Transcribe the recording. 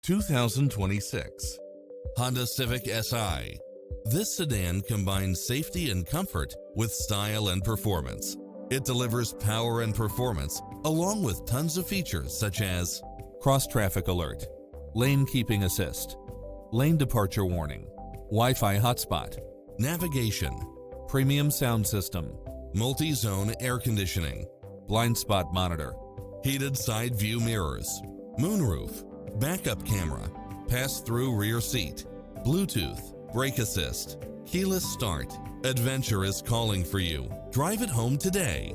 2026 Honda Civic Si. This sedan combines safety and comfort with style and performance. It delivers power and performance along with tons of features such as cross-traffic alert, lane keeping assist, lane departure warning, Wi-Fi hotspot, navigation, premium sound system, multi-zone air conditioning, blind spot monitor, heated side view mirrors, moonroof, backup camera, pass-through rear seat, Bluetooth, brake assist, keyless start. Adventure is calling for you. Drive it home today.